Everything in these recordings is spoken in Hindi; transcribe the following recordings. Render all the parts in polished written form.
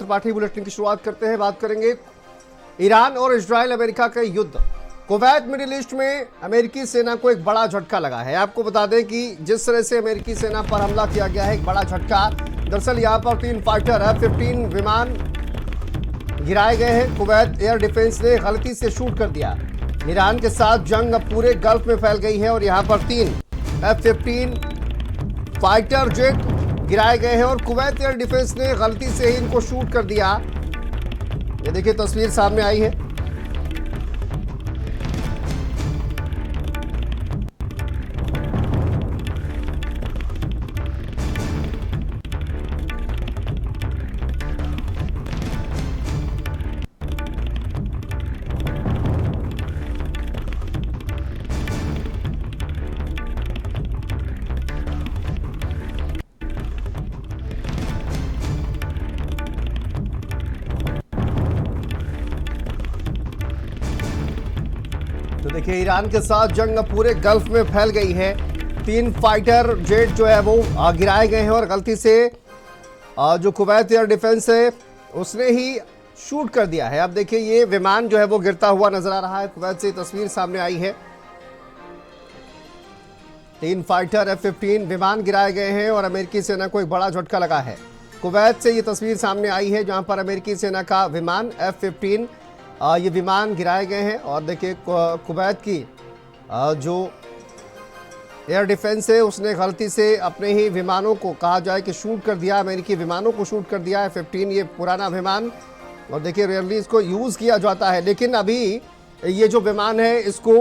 पाठी बुलेटिन की शुरुआत करते हैं। बात करेंगे ईरान और इजराइल अमेरिका का युद्ध। कुवैत मिडिल ईस्ट में अमेरिकी सेना को एक बड़ा झटका लगा है। आपको बता दें कि जिस तरह से अमेरिकी सेना पर हमला किया गया है, एक बड़ा झटका। दरअसल यहां पर 3 फाइटर F-15 विमान गिराए गए हैं। कुवैत एयर डिफेंस ने गलती से शूट कर दिया। ईरान के साथ जंग अब पूरे गल्फ में फैल गई है और यहां पर 3 F-15 फाइटर जेट गिराए गए हैं और कुवैत एयर डिफेंस ने गलती से ही इनको शूट कर दिया। ये देखिए तस्वीर सामने आई है। तो देखिए ईरान के साथ जंग पूरे गल्फ में फैल गई है। 3 फाइटर जेट जो है वो गिराए गए हैं और गलती से जो कुवैत एयर डिफेंस है उसने ही शूट कर दिया है। अब देखिए ये विमान जो है वो गिरता हुआ नजर आ रहा है। कुवैत से तस्वीर सामने आई है। 3 फाइटर F-15 विमान गिराए गए हैं और अमेरिकी सेना को एक बड़ा झटका लगा है। कुवैत से ये तस्वीर सामने आई है जहां पर अमेरिकी सेना का विमान F-15 ये विमान गिराए गए हैं और देखिए कुवैत की जो एयर डिफेंस है उसने गलती से अपने ही विमानों को कहा जाए कि शूट कर दिया। अमेरिकी विमानों को शूट कर दिया। F-15 ये पुराना विमान और देखिए रेयरली इसको यूज़ किया जाता है, लेकिन अभी ये जो विमान है इसको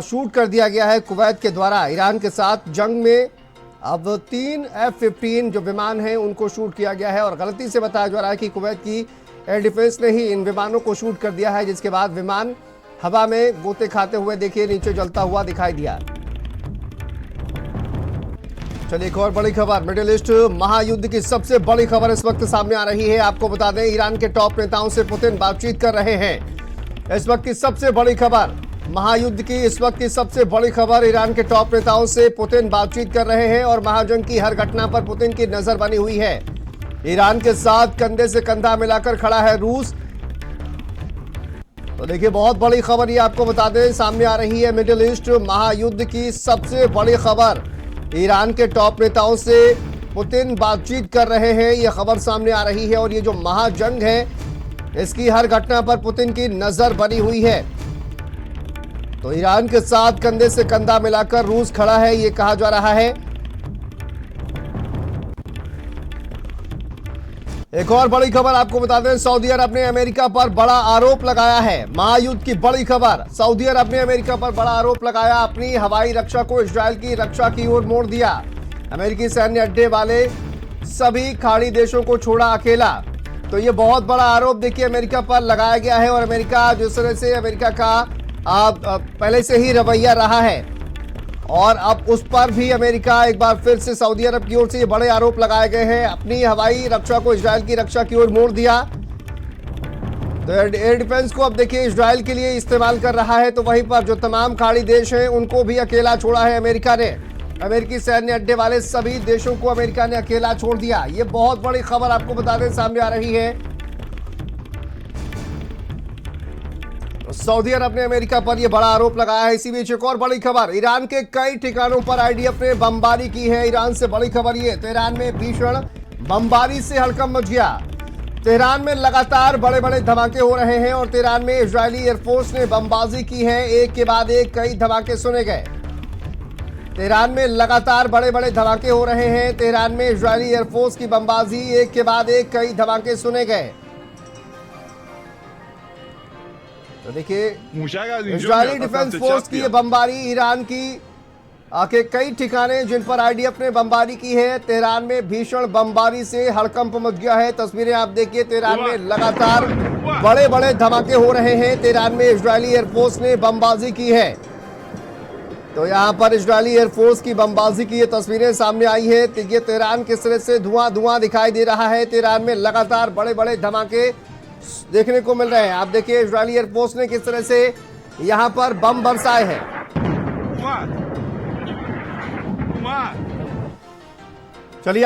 शूट कर दिया गया है कुवैत के द्वारा। ईरान के साथ जंग में अब 3 F-15 जो विमान हैं उनको शूट किया गया है और गलती से बताया जा रहा है कि कुवैत की एयर डिफेंस ने ही इन विमानों को शूट कर दिया है, जिसके बाद विमान हवा में गोते खाते हुए देखिए नीचे जलता हुआ दिखाई दिया। चलिए एक और बड़ी खबर, मिडिल ईस्ट महायुद्ध की सबसे बड़ी खबर इस वक्त सामने आ रही है। आपको बता दें ईरान के टॉप नेताओं से पुतिन बातचीत कर रहे हैं। इस वक्त की सबसे बड़ी खबर, महायुद्ध की इस वक्त की सबसे बड़ी खबर, ईरान के टॉप नेताओं से पुतिन बातचीत कर रहे हैं और महाजंग की हर घटना पर पुतिन की नजर बनी हुई है। ईरान के साथ कंधे से कंधा मिलाकर खड़ा है रूस। तो देखिए बहुत बड़ी खबर ये आपको बता दें सामने आ रही है। मिडिल ईस्ट महायुद्ध की सबसे बड़ी खबर, ईरान के टॉप नेताओं से पुतिन बातचीत कर रहे हैं, ये खबर सामने आ रही है। और ये जो महाजंग है इसकी हर घटना पर पुतिन की नजर बनी हुई है। तो ईरान के साथ कंधे से कंधा मिलाकर रूस खड़ा है, ये कहा जा रहा है। एक और बड़ी खबर आपको बता दें, सऊदी अरब ने अमेरिका पर बड़ा आरोप लगाया है। महायुद्ध की बड़ी खबर, सऊदी अरब ने अमेरिका पर बड़ा आरोप लगाया, अपनी हवाई रक्षा को इजरायल की रक्षा की ओर मोड़ दिया। अमेरिकी सैन्य अड्डे वाले सभी खाड़ी देशों को छोड़ा अकेला। तो ये बहुत बड़ा आरोप देखिए अमेरिका पर लगाया गया है और अमेरिका जिस तरह से अमेरिका का पहले से ही रवैया रहा है और अब उस पर भी अमेरिका एक बार फिर से सऊदी अरब की ओर से ये बड़े आरोप लगाए गए हैं। अपनी हवाई रक्षा को इजरायल की रक्षा की ओर मोड़ दिया। तो एयर डिफेंस को अब देखिए इजरायल के लिए इस्तेमाल कर रहा है। तो वहीं पर जो तमाम खाड़ी देश हैं उनको भी अकेला छोड़ा है अमेरिका ने। अमेरिकी सैन्य अड्डे वाले सभी देशों को अमेरिका ने अकेला छोड़ दिया। ये बहुत बड़ी खबर आपको बता दें सामने आ रही है। सऊदी अरब ने अमेरिका पर यह बड़ा आरोप लगाया है। इसी बीच एक और बड़ी खबर, ईरान के कई ठिकानों पर आईडीएफ ने बमबारी की है। ईरान से बड़ी खबर ये, तेहरान में भीषण बमबारी से हड़कंप मच गया। तेहरान में लगातार बड़े बड़े धमाके हो रहे हैं और तेहरान में इजरायली एयरफोर्स ने बमबाजी की है। एक के बाद एक कई धमाके सुने गए। तेहरान में लगातार बड़े बड़े धमाके हो रहे हैं। तेहरान में इजरायली एयरफोर्स की बमबाजी, एक के बाद एक कई धमाके सुने गए। तो देखिए इजरायली डिफेंस फोर्स की ये बमबारी, ईरान की के कई ठिकाने जिन पर आईडीएफ ने बमबारी की है। तेहरान में भीषण बमबारी से हड़कंप मच गया है। तस्वीरें आप देखिए, तेहरान में लगातार बड़े बड़े धमाके हो रहे हैं। तेहरान में इजरायली एयरफोर्स ने बमबाजी की है। तो यहाँ पर इजरायली एयरफोर्स की बमबाजी की ये तस्वीरें सामने आई है। ये तेहरान किस तरह से धुआं धुआं दिखाई दे रहा है। तेहरान में लगातार बड़े बड़े धमाके देखने को मिल रहे हैं। आप देखिए इजरायली एयरफोर्स ने किस तरह से यहां पर बम बरसाए हैं। चलिए